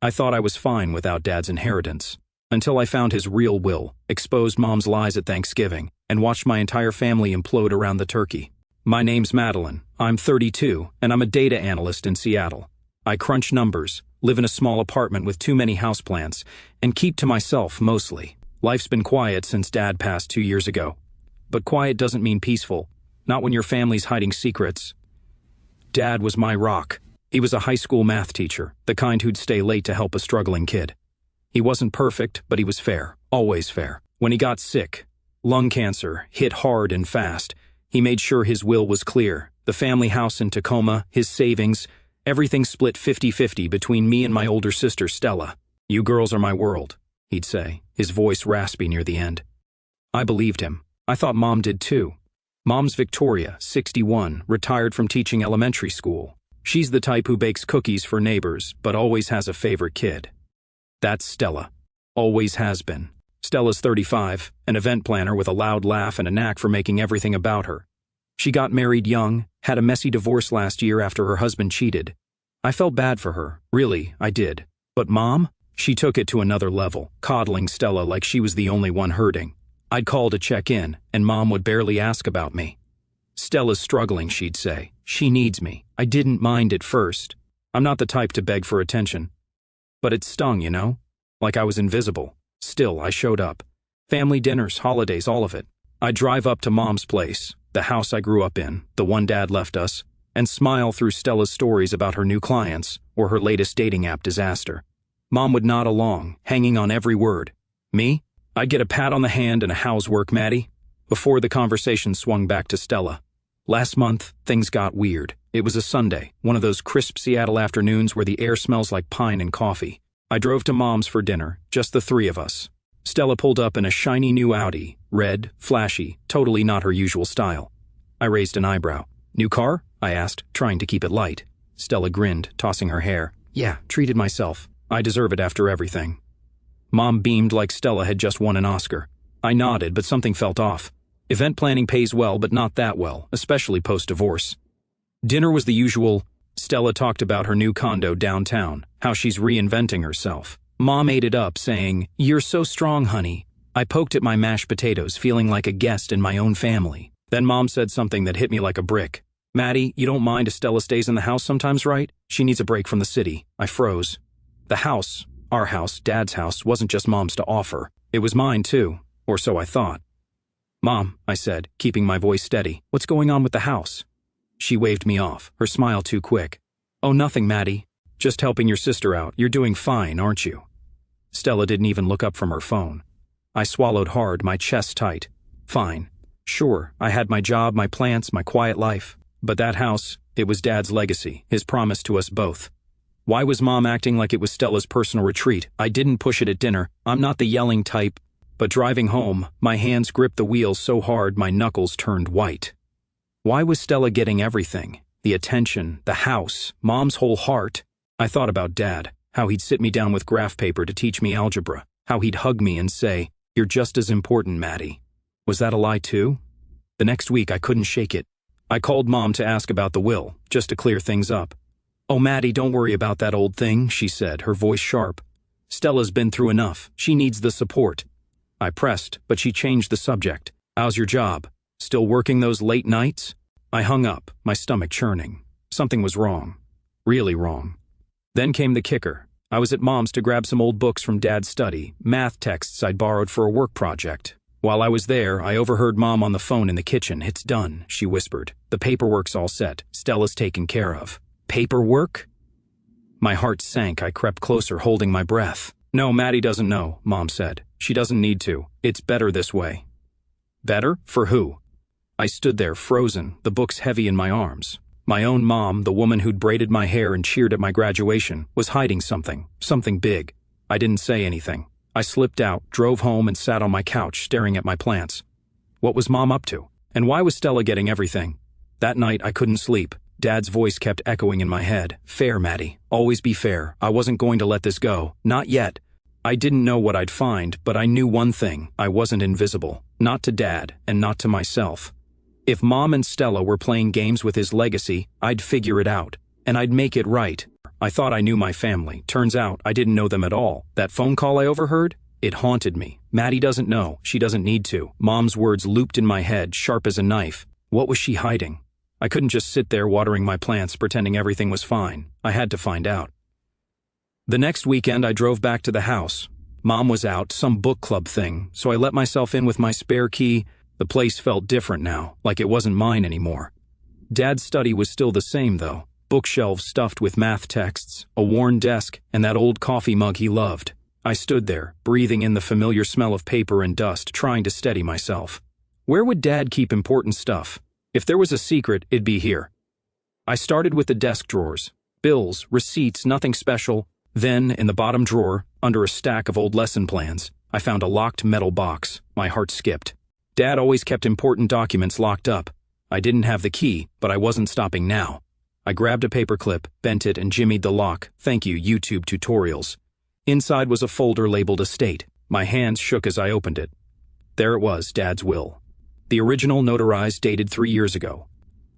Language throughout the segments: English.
I thought I was fine without Dad's inheritance. Until I found his real will, exposed Mom's lies at Thanksgiving, and watched my entire family implode around the turkey. My name's Madeline, I'm 32, and I'm a data analyst in Seattle. I crunch numbers, live in a small apartment with too many houseplants, and keep to myself mostly. Life's been quiet since Dad passed 2 years ago. But quiet doesn't mean peaceful, not when your family's hiding secrets. Dad was my rock. He was a high school math teacher, the kind who'd stay late to help a struggling kid. He wasn't perfect, but he was fair, always fair. When he got sick, lung cancer, hit hard and fast, he made sure his will was clear. The family house in Tacoma, his savings, everything split 50-50 between me and my older sister, Stella. "You girls are my world," he'd say, his voice raspy near the end. I believed him. I thought Mom did too. Mom's Victoria, 61, retired from teaching elementary school. She's the type who bakes cookies for neighbors, but always has a favorite kid. That's Stella. Always has been. Stella's 35, an event planner with a loud laugh and a knack for making everything about her. She got married young, had a messy divorce last year after her husband cheated. I felt bad for her, really, I did. But Mom? She took it to another level, coddling Stella like she was the only one hurting. I'd call to check in, and Mom would barely ask about me. "Stella's struggling," she'd say. "She needs me." I didn't mind at first. I'm not the type to beg for attention. But it stung, you know? Like I was invisible. Still, I showed up. Family dinners, holidays, all of it. I'd drive up to Mom's place, the house I grew up in, the one Dad left us, and smile through Stella's stories about her new clients or her latest dating app disaster. Mom would nod along, hanging on every word. Me? I'd get a pat on the hand and a "how's work, Maddie?" before the conversation swung back to Stella. Last month, things got weird. It was a Sunday, one of those crisp Seattle afternoons where the air smells like pine and coffee. I drove to Mom's for dinner, just the three of us. Stella pulled up in a shiny new Audi, red, flashy, totally not her usual style. I raised an eyebrow. "New car?" I asked, trying to keep it light. Stella grinned, tossing her hair. "Yeah, treated myself. I deserve it after everything." Mom beamed like Stella had just won an Oscar. I nodded, but something felt off. Event planning pays well, but not that well, especially post-divorce. Dinner was the usual. Stella talked about her new condo downtown, how she's reinventing herself. Mom ate it up, saying, "You're so strong, honey." I poked at my mashed potatoes, feeling like a guest in my own family. Then Mom said something that hit me like a brick. "Maddie, you don't mind if Stella stays in the house sometimes, right? She needs a break from the city." I froze. The house, our house, Dad's house, wasn't just Mom's to offer. It was mine too, or so I thought. "Mom," I said, keeping my voice steady, "what's going on with the house?" She waved me off, her smile too quick. "Oh, nothing, Maddie. Just helping your sister out. You're doing fine, aren't you?" Stella didn't even look up from her phone. I swallowed hard, my chest tight. Fine. Sure, I had my job, my plants, my quiet life. But that house, it was Dad's legacy, his promise to us both. Why was Mom acting like it was Stella's personal retreat? I didn't push it at dinner. I'm not the yelling type. But driving home, my hands gripped the wheel so hard my knuckles turned white. Why was Stella getting everything? The attention, the house, Mom's whole heart. I thought about Dad, how he'd sit me down with graph paper to teach me algebra, how he'd hug me and say, "You're just as important, Maddie." Was that a lie too? The next week I couldn't shake it. I called Mom to ask about the will, just to clear things up. "Oh, Maddie, don't worry about that old thing," she said, her voice sharp. "Stella's been through enough. She needs the support." I pressed, but she changed the subject. "How's your job? Still working those late nights?" I hung up, my stomach churning. Something was wrong. Really wrong. Then came the kicker. I was at Mom's to grab some old books from Dad's study, math texts I'd borrowed for a work project. While I was there, I overheard Mom on the phone in the kitchen. "It's done," she whispered. "The paperwork's all set. Stella's taken care of." Paperwork? My heart sank. I crept closer, holding my breath. "No, Maddie doesn't know," Mom said. "She doesn't need to. It's better this way." Better? For who? I stood there, frozen, the books heavy in my arms. My own mom, the woman who'd braided my hair and cheered at my graduation, was hiding something big. I didn't say anything. I slipped out, drove home, and sat on my couch, staring at my plants. What was Mom up to? And why was Stella getting everything? That night, I couldn't sleep. Dad's voice kept echoing in my head. "Fair, Maddie. Always be fair. I wasn't going to let this go. Not yet." I didn't know what I'd find, but I knew one thing. I wasn't invisible. Not to Dad, and not to myself. If Mom and Stella were playing games with his legacy, I'd figure it out. And I'd make it right. I thought I knew my family. Turns out I didn't know them at all. That phone call I overheard? It haunted me. Maddie doesn't know. She doesn't need to. Mom's words looped in my head, sharp as a knife. What was she hiding? I couldn't just sit there watering my plants, pretending everything was fine. I had to find out. The next weekend, I drove back to the house. Mom was out, some book club thing, so I let myself in with my spare key. The place felt different now, like it wasn't mine anymore. Dad's study was still the same, though. Bookshelves stuffed with math texts, a worn desk, and that old coffee mug he loved. I stood there, breathing in the familiar smell of paper and dust, trying to steady myself. Where would Dad keep important stuff? If there was a secret, it'd be here. I started with the desk drawers. Bills, receipts, nothing special. Then, in the bottom drawer, under a stack of old lesson plans, I found a locked metal box. My heart skipped. Dad always kept important documents locked up. I didn't have the key, but I wasn't stopping now. I grabbed a paperclip, bent it, and jimmied the lock. Thank you, YouTube tutorials. Inside was a folder labeled Estate. My hands shook as I opened it. There it was, Dad's will. The original, notarized, dated 3 years ago.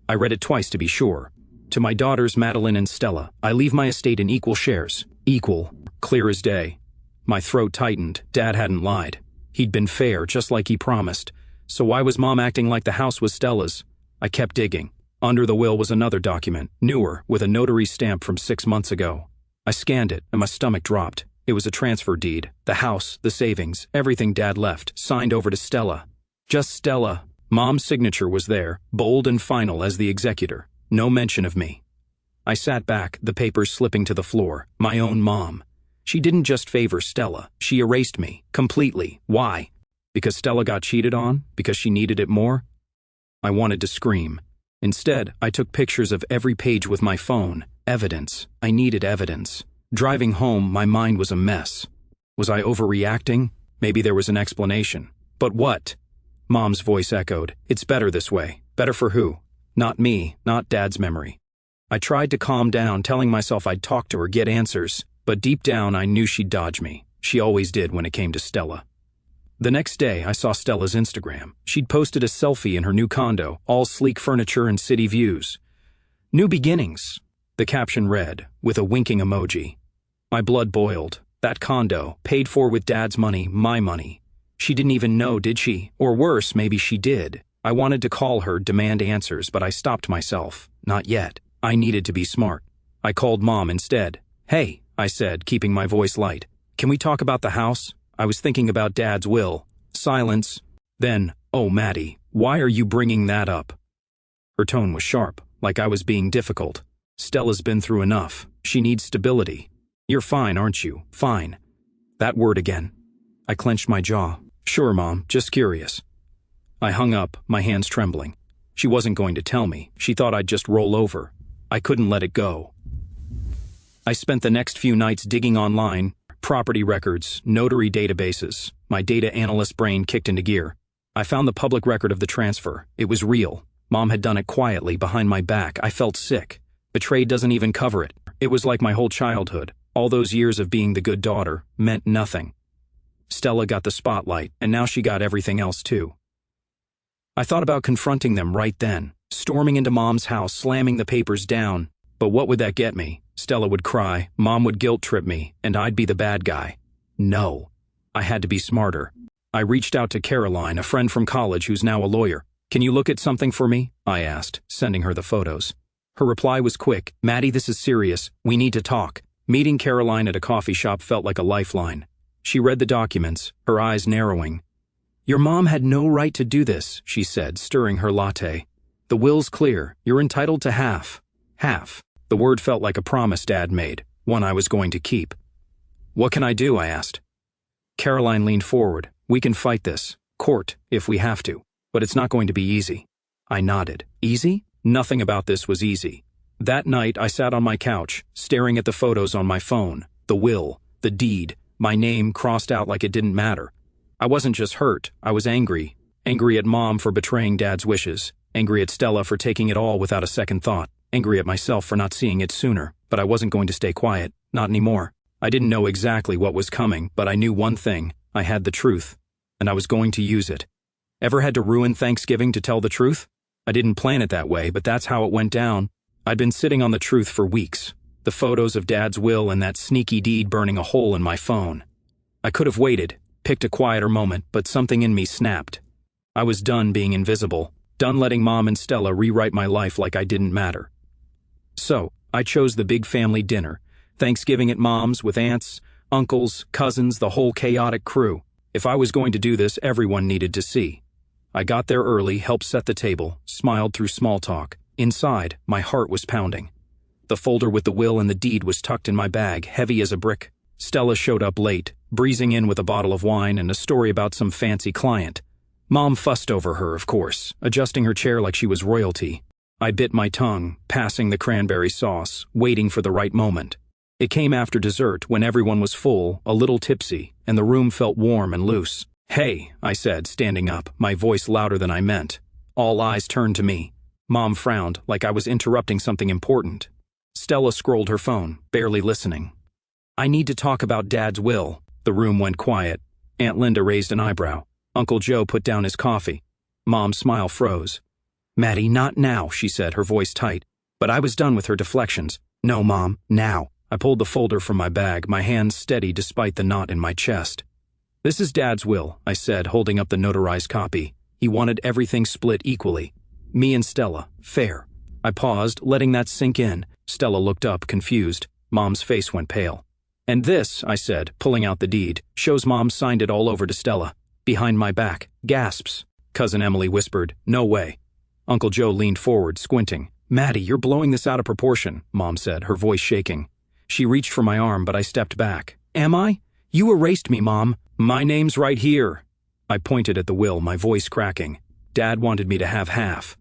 I read it twice to be sure. To my daughters, Madeline and Stella, I leave my estate in equal shares. Equal. Clear as day. My throat tightened. Dad hadn't lied. He'd been fair, just like he promised. So why was Mom acting like the house was Stella's? I kept digging. Under the will was another document, newer, with a notary stamp from 6 months ago. I scanned it, and my stomach dropped. It was a transfer deed. The house, the savings, everything Dad left, signed over to Stella. Just Stella. Mom's signature was there, bold and final as the executor. No mention of me. I sat back, the papers slipping to the floor. My own mom. She didn't just favor Stella. She erased me. Completely. Why? Because Stella got cheated on? Because she needed it more? I wanted to scream. Instead, I took pictures of every page with my phone. Evidence. I needed evidence. Driving home, my mind was a mess. Was I overreacting? Maybe there was an explanation. But what? Mom's voice echoed. It's better this way. Better for who? Not me, not Dad's memory. I tried to calm down, telling myself I'd talk to her, get answers. But deep down, I knew she'd dodge me. She always did when it came to Stella. The next day, I saw Stella's Instagram. She'd posted a selfie in her new condo, all sleek furniture and city views. New beginnings, the caption read, with a winking emoji. My blood boiled. That condo, paid for with Dad's money, my money. She didn't even know, did she? Or worse, maybe she did. I wanted to call her, demand answers, but I stopped myself. Not yet. I needed to be smart. I called Mom instead. Hey, I said, keeping my voice light. Can we talk about the house? I was thinking about Dad's will. Silence. Then, oh, Maddie, why are you bringing that up? Her tone was sharp, like I was being difficult. Stella's been through enough. She needs stability. You're fine, aren't you? Fine. That word again. I clenched my jaw. Sure, Mom, just curious. I hung up, my hands trembling. She wasn't going to tell me. She thought I'd just roll over. I couldn't let it go. I spent the next few nights digging online, property records, notary databases. My data analyst brain kicked into gear. I found the public record of the transfer. It was real. Mom had done it quietly, behind my back. I felt sick. Betrayed doesn't even cover it. It was like my whole childhood. All those years of being the good daughter meant nothing. Stella got the spotlight, and now she got everything else too. I thought about confronting them right then, storming into Mom's house, slamming the papers down. But what would that get me? Stella would cry, Mom would guilt-trip me, and I'd be the bad guy. No. I had to be smarter. I reached out to Caroline, a friend from college who's now a lawyer. Can you look at something for me? I asked, sending her the photos. Her reply was quick. Maddie, this is serious. We need to talk. Meeting Caroline at a coffee shop felt like a lifeline. She read the documents, her eyes narrowing. Your mom had no right to do this, she said, stirring her latte. The will's clear. You're entitled to half. Half. The word felt like a promise Dad made, one I was going to keep. What can I do? I asked. Caroline leaned forward. We can fight this. Court, if we have to. But it's not going to be easy. I nodded. Easy? Nothing about this was easy. That night, I sat on my couch, staring at the photos on my phone. The will, the deed, my name crossed out like it didn't matter. I wasn't just hurt, I was angry. Angry at Mom for betraying Dad's wishes. Angry at Stella for taking it all without a second thought. Angry at myself for not seeing it sooner. But I wasn't going to stay quiet. Not anymore. I didn't know exactly what was coming, but I knew one thing. I had the truth. And I was going to use it. Ever had to ruin Thanksgiving to tell the truth? I didn't plan it that way, but that's how it went down. I'd been sitting on the truth for weeks. the photos of Dad's will and that sneaky deed burning a hole in my phone. I could have waited, picked a quieter moment, but something in me snapped. I was done being invisible, done letting Mom and Stella rewrite my life like I didn't matter. So, I chose the big family dinner, Thanksgiving at Mom's with aunts, uncles, cousins, the whole chaotic crew. If I was going to do this, everyone needed to see. I got there early, helped set the table, smiled through small talk. Inside, my heart was pounding. The folder with the will and the deed was tucked in my bag, heavy as a brick. Stella showed up late, breezing in with a bottle of wine and a story about some fancy client. Mom fussed over her, of course, adjusting her chair like she was royalty. I bit my tongue, passing the cranberry sauce, waiting for the right moment. It came after dessert, when everyone was full, a little tipsy, and the room felt warm and loose. "Hey," I said, standing up, my voice louder than I meant. All eyes turned to me. Mom frowned, like I was interrupting something important. Stella scrolled her phone, barely listening. "I need to talk about Dad's will." The room went quiet. Aunt Linda raised an eyebrow. Uncle Joe put down his coffee. Mom's smile froze. "Maddie, not now," she said, her voice tight. But I was done with her deflections. "No, Mom, now." I pulled the folder from my bag, my hands steady despite the knot in my chest. "This is Dad's will," I said, holding up the notarized copy. He wanted everything split equally. Me and Stella, fair. I paused, letting that sink in. Stella looked up, confused. Mom's face went pale. "And this," I said, pulling out the deed, "shows Mom signed it all over to Stella." Behind my back, gasps. Cousin Emily whispered, "No way." Uncle Joe leaned forward, squinting. "Maddie, you're blowing this out of proportion," Mom said, her voice shaking. She reached for my arm, but I stepped back. "Am I? You erased me, Mom." "My name's right here." I pointed at the will, my voice cracking. "Dad wanted me to have half.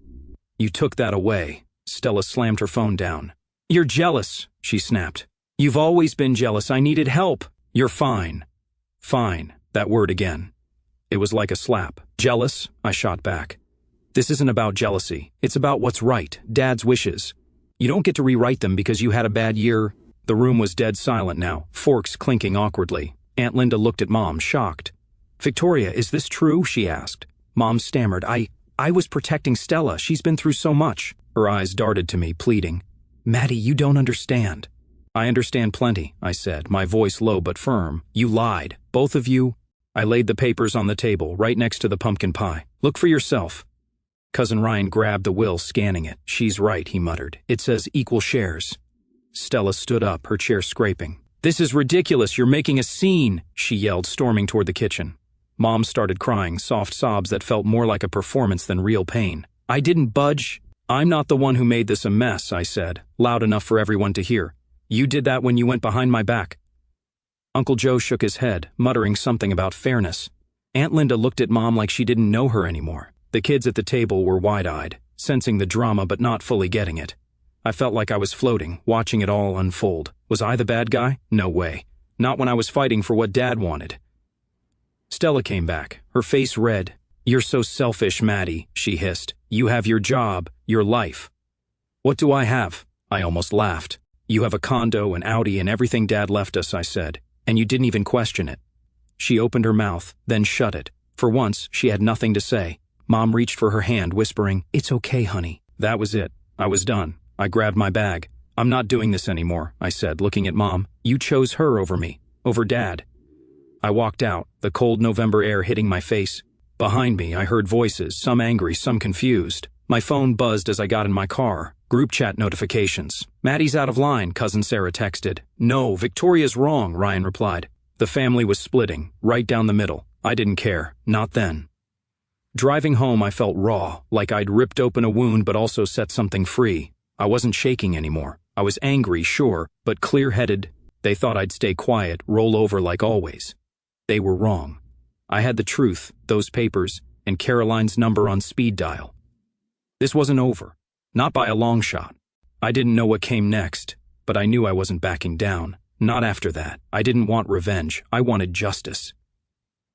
You took that away." Stella slammed her phone down. "You're jealous," she snapped. "You've always been jealous. I needed help." "You're fine." Fine, that word again. It was like a slap. "Jealous?" I shot back. "This isn't about jealousy. It's about what's right, Dad's wishes. You don't get to rewrite them because you had a bad year." The room was dead silent now, forks clinking awkwardly. Aunt Linda looked at Mom, shocked. "Victoria, is this true?" she asked. Mom stammered. I was protecting Stella. She's been through so much." Her eyes darted to me, pleading. "Maddie, you don't understand." "I understand plenty," I said, my voice low but firm. "You lied. Both of you." I laid the papers on the table, right next to the pumpkin pie. "Look for yourself." Cousin Ryan grabbed the will, scanning it. "She's right," he muttered. "It says equal shares." Stella stood up, her chair scraping. "This is ridiculous. You're making a scene," she yelled, storming toward the kitchen. Mom started crying, soft sobs that felt more like a performance than real pain. "I didn't budge." "I'm not the one who made this a mess," I said, loud enough for everyone to hear. "You did that when you went behind my back." Uncle Joe shook his head, muttering something about fairness. Aunt Linda looked at Mom like she didn't know her anymore. The kids at the table were wide-eyed, sensing the drama but not fully getting it. I felt like I was floating, watching it all unfold. Was I the bad guy? No way. Not when I was fighting for what Dad wanted. Stella came back, her face red. "You're so selfish, Maddie," she hissed. "You have your job, your life." "What do I have?" I almost laughed. "You have a condo, an Audi, and everything Dad left us," I said, "and you didn't even question it." She opened her mouth, then shut it. For once, she had nothing to say. Mom reached for her hand, whispering, "It's okay, honey." That was it. I was done. I grabbed my bag. "I'm not doing this anymore," I said, looking at Mom. "You chose her over me, over Dad." I walked out, the cold November air hitting my face. Behind me, I heard voices, some angry, some confused. My phone buzzed as I got in my car. Group chat notifications. "Maddie's out of line," Cousin Sarah texted. "No, Victoria's wrong," Ryan replied. The family was splitting, right down the middle. I didn't care, not then. Driving home, I felt raw, like I'd ripped open a wound but also set something free. I wasn't shaking anymore. I was angry, sure, but clear-headed. They thought I'd stay quiet, roll over like always. They were wrong. I had the truth, those papers, and Caroline's number on speed dial. This wasn't over. Not by a long shot. I didn't know what came next, but I knew I wasn't backing down. Not after that. I didn't want revenge. I wanted justice.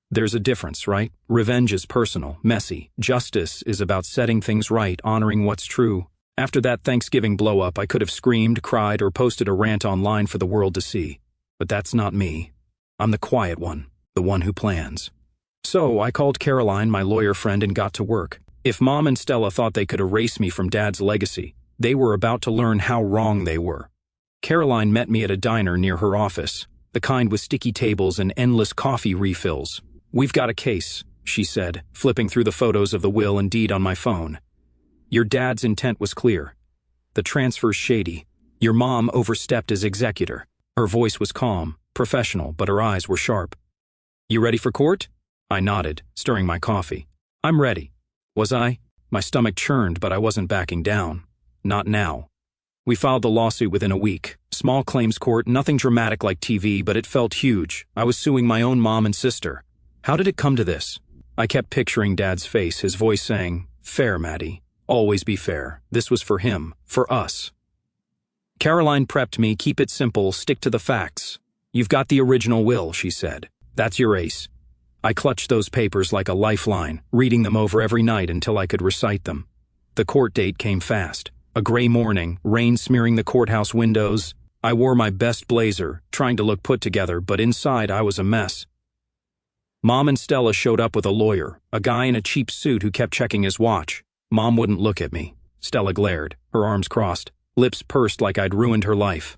There's a difference, right? Revenge is personal, messy. Justice is about setting things right, honoring what's true. After that Thanksgiving blow-up, I could have screamed, cried, or posted a rant online for the world to see. But that's not me. I'm the quiet one, the one who plans. So I called Caroline, my lawyer friend, and got to work. If Mom and Stella thought they could erase me from Dad's legacy, they were about to learn how wrong they were. Caroline met me at a diner near her office, the kind with sticky tables and endless coffee refills. "We've got a case," she said, flipping through the photos of the will and deed on my phone. "Your dad's intent was clear. The transfer's shady. Your mom overstepped as executor." Her voice was calm, professional, but her eyes were sharp. "You ready for court?" I nodded, stirring my coffee. "I'm ready." Was I? My stomach churned, but I wasn't backing down. Not now. We filed the lawsuit within a week. Small claims court, nothing dramatic like TV, but it felt huge. I was suing my own mom and sister. How did it come to this? I kept picturing Dad's face, his voice saying, "Fair, Maddie. Always be fair. This was for him. For us." Caroline prepped me, "Keep it simple, stick to the facts. You've got the original will," she said. "That's your ace." I clutched those papers like a lifeline, reading them over every night until I could recite them. The court date came fast. A gray morning, rain smearing the courthouse windows. I wore my best blazer, trying to look put together, but inside I was a mess. Mom and Stella showed up with a lawyer, a guy in a cheap suit who kept checking his watch. Mom wouldn't look at me. Stella glared, her arms crossed, lips pursed like I'd ruined her life.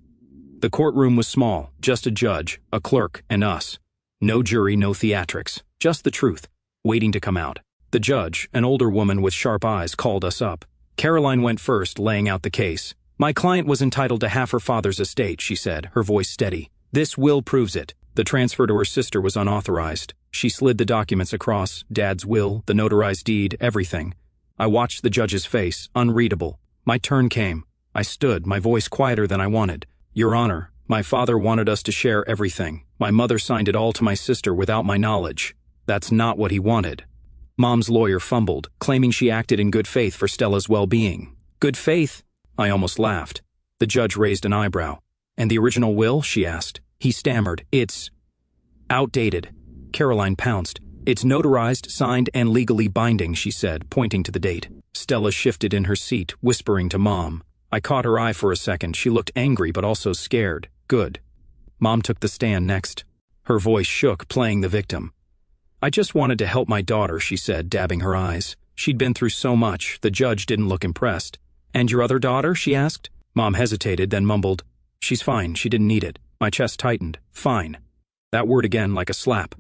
The courtroom was small, just a judge, a clerk, and us. No jury, no theatrics, just the truth, waiting to come out. The judge, an older woman with sharp eyes, called us up. Caroline went first, laying out the case. "My client was entitled to half her father's estate," she said, her voice steady. "This will proves it." The transfer to her sister was unauthorized. She slid the documents across, Dad's will, the notarized deed, everything. I watched the judge's face, unreadable. My turn came. I stood, my voice quieter than I wanted. "Your Honor, my father wanted us to share everything. My mother signed it all to my sister without my knowledge. That's not what he wanted." Mom's lawyer fumbled, claiming she acted in good faith for Stella's well-being. Good faith? I almost laughed. The judge raised an eyebrow. "And the original will?" she asked. He stammered. "It's outdated." Caroline pounced. "It's notarized, signed, and legally binding," she said, pointing to the date. Stella shifted in her seat, whispering to Mom. I caught her eye for a second. She looked angry but also scared. Good. Mom took the stand next. Her voice shook, playing the victim. "I just wanted to help my daughter," she said, dabbing her eyes. She'd been through so much. The judge didn't look impressed. "And your other daughter?" she asked. Mom hesitated, then mumbled, "She's fine. She didn't need it." My chest tightened. Fine. That word again like a slap.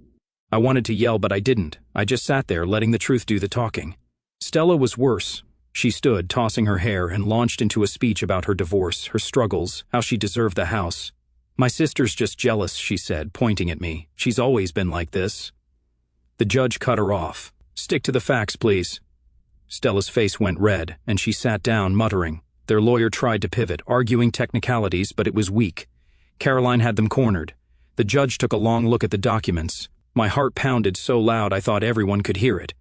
I wanted to yell, but I didn't. I just sat there, letting the truth do the talking. Stella was worse. She stood, tossing her hair, and launched into a speech about her divorce, her struggles, how she deserved the house. "My sister's just jealous," she said, pointing at me. "She's always been like this." The judge cut her off. "Stick to the facts, please." Stella's face went red, and she sat down, muttering. Their lawyer tried to pivot, arguing technicalities, but it was weak. Caroline had them cornered. The judge took a long look at the documents. My heart pounded so loud I thought everyone could hear it.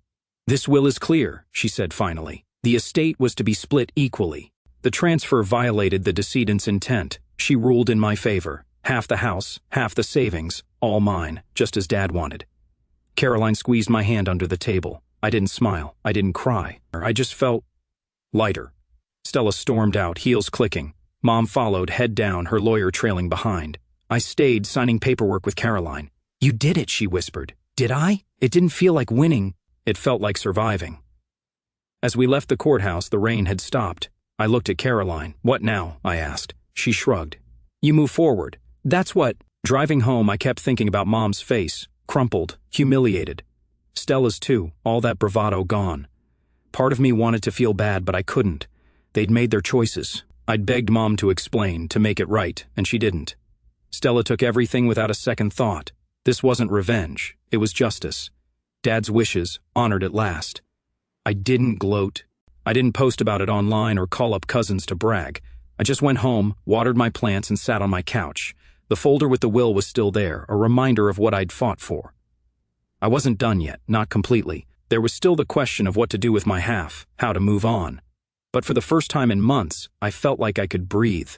"This will is clear," she said finally. "The estate was to be split equally. The transfer violated the decedent's intent. She ruled in my favor. Half the house, half the savings, all mine, just as Dad wanted." Caroline squeezed my hand under the table. I didn't smile. I didn't cry. I just felt lighter. Stella stormed out, heels clicking. Mom followed, head down, her lawyer trailing behind. I stayed, signing paperwork with Caroline. "You did it," she whispered. "Did I? It didn't feel like winning. It felt like surviving." As we left the courthouse, the rain had stopped. I looked at Caroline. "What now?" I asked. She shrugged. "You move forward. That's what." Driving home, I kept thinking about Mom's face, crumpled, humiliated. Stella's too, all that bravado gone. Part of me wanted to feel bad, but I couldn't. They'd made their choices. I'd begged Mom to explain, to make it right, and she didn't. Stella took everything without a second thought. This wasn't revenge. It was justice. Dad's wishes, honored at last. I didn't gloat. I didn't post about it online or call up cousins to brag. I just went home, watered my plants, and sat on my couch. The folder with the will was still there, a reminder of what I'd fought for. I wasn't done yet, not completely. There was still the question of what to do with my half, how to move on. But for the first time in months, I felt like I could breathe.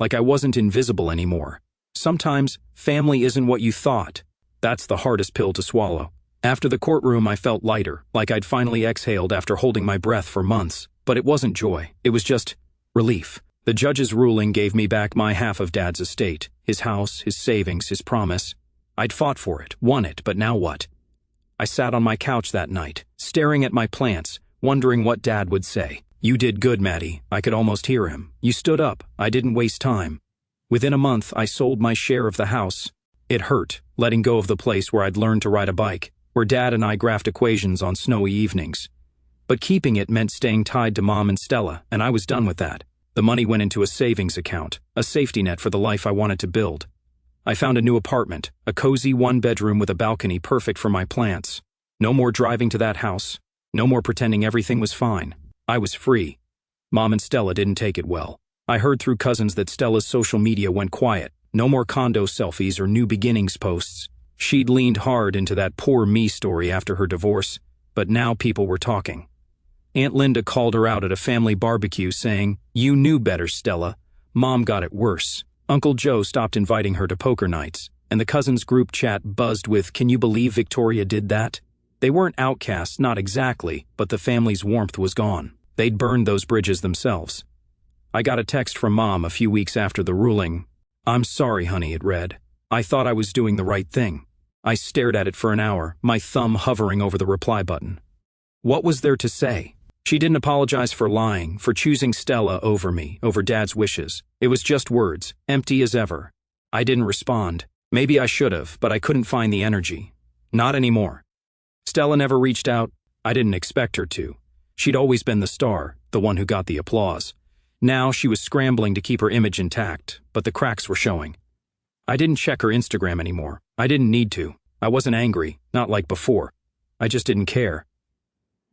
Like I wasn't invisible anymore. Sometimes, family isn't what you thought. That's the hardest pill to swallow. After the courtroom, I felt lighter, like I'd finally exhaled after holding my breath for months. But it wasn't joy. It was just relief. The judge's ruling gave me back my half of Dad's estate. His house, his savings, his promise. I'd fought for it, won it, but now what? I sat on my couch that night, staring at my plants, wondering what Dad would say. "You did good, Maddie." I could almost hear him. "You stood up. I didn't waste time." Within a month, I sold my share of the house. It hurt, letting go of the place where I'd learned to ride a bike, where Dad and I graphed equations on snowy evenings. But keeping it meant staying tied to Mom and Stella, and I was done with that. The money went into a savings account, a safety net for the life I wanted to build. I found a new apartment, a cozy one-bedroom with a balcony perfect for my plants. No more driving to that house. No more pretending everything was fine. I was free. Mom and Stella didn't take it well. I heard through cousins that Stella's social media went quiet. No more condo selfies or new beginnings posts. She'd leaned hard into that poor me story after her divorce, but now people were talking. Aunt Linda called her out at a family barbecue saying, "You knew better, Stella. Mom got it worse." Uncle Joe stopped inviting her to poker nights, and the cousins group chat buzzed with, "Can you believe Victoria did that?" They weren't outcasts, not exactly, but the family's warmth was gone. They'd burned those bridges themselves. I got a text from Mom a few weeks after the ruling. "I'm sorry, honey," it read. "I thought I was doing the right thing." I stared at it for an hour, my thumb hovering over the reply button. What was there to say? She didn't apologize for lying, for choosing Stella over me, over Dad's wishes. It was just words, empty as ever. I didn't respond. Maybe I should have, but I couldn't find the energy. Not anymore. Stella never reached out. I didn't expect her to. She'd always been the star, the one who got the applause. Now she was scrambling to keep her image intact, but the cracks were showing. I didn't check her Instagram anymore. I didn't need to. I wasn't angry, not like before. I just didn't care.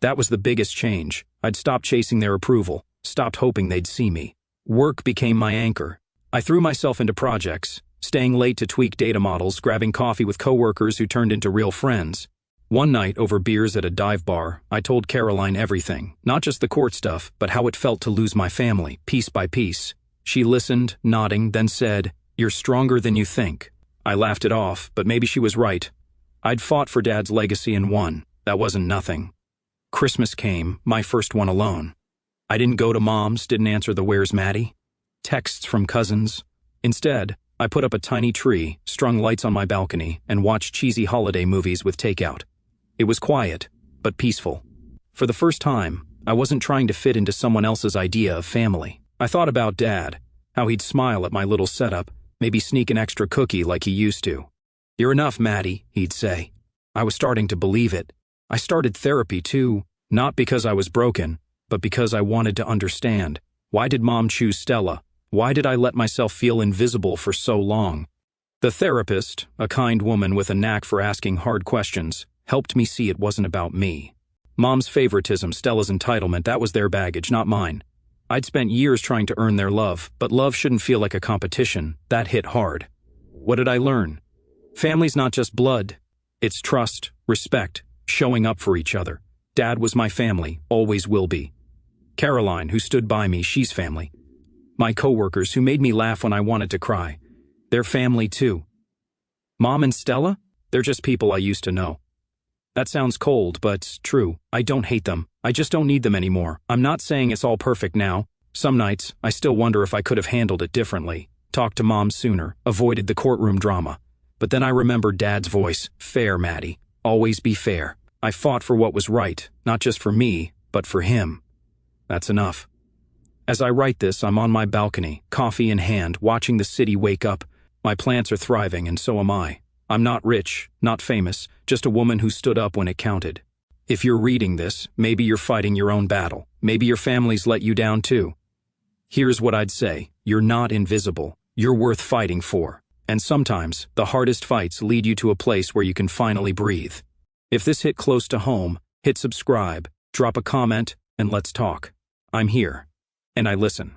That was the biggest change. I'd stopped chasing their approval, stopped hoping they'd see me. Work became my anchor. I threw myself into projects, staying late to tweak data models, grabbing coffee with coworkers who turned into real friends. One night, over beers at a dive bar, I told Caroline everything, not just the court stuff, but how it felt to lose my family, piece by piece. She listened, nodding, then said, "You're stronger than you think." I laughed it off, but maybe she was right. I'd fought for Dad's legacy and won. That wasn't nothing. Christmas came, my first one alone. I didn't go to Mom's, didn't answer the "Where's Maddie?" texts from cousins. Instead, I put up a tiny tree, strung lights on my balcony, and watched cheesy holiday movies with takeout. It was quiet, but peaceful. For the first time, I wasn't trying to fit into someone else's idea of family. I thought about Dad, how he'd smile at my little setup, maybe sneak an extra cookie like he used to. "You're enough, Maddie," he'd say. I was starting to believe it. I started therapy too, not because I was broken, but because I wanted to understand. Why did Mom choose Stella? Why did I let myself feel invisible for so long? The therapist, a kind woman with a knack for asking hard questions, helped me see it wasn't about me. Mom's favoritism, Stella's entitlement, that was their baggage, not mine. I'd spent years trying to earn their love, but love shouldn't feel like a competition. That hit hard. What did I learn? Family's not just blood. It's trust, respect, showing up for each other. Dad was my family, always will be. Caroline, who stood by me, she's family. My coworkers, who made me laugh when I wanted to cry, they're family too. Mom and Stella? They're just people I used to know. That sounds cold, but true. I don't hate them. I just don't need them anymore. I'm not saying it's all perfect now. Some nights, I still wonder if I could have handled it differently. Talked to Mom sooner, avoided the courtroom drama. But then I remembered Dad's voice. "Fair, Maddie. Always be fair." I fought for what was right, not just for me, but for him. That's enough. As I write this, I'm on my balcony, coffee in hand, watching the city wake up. My plants are thriving, and so am I. I'm not rich, not famous, just a woman who stood up when it counted. If you're reading this, maybe you're fighting your own battle. Maybe your family's let you down too. Here's what I'd say. You're not invisible. You're worth fighting for. And sometimes, the hardest fights lead you to a place where you can finally breathe. If this hit close to home, hit subscribe, drop a comment, and let's talk. I'm here. And I listen.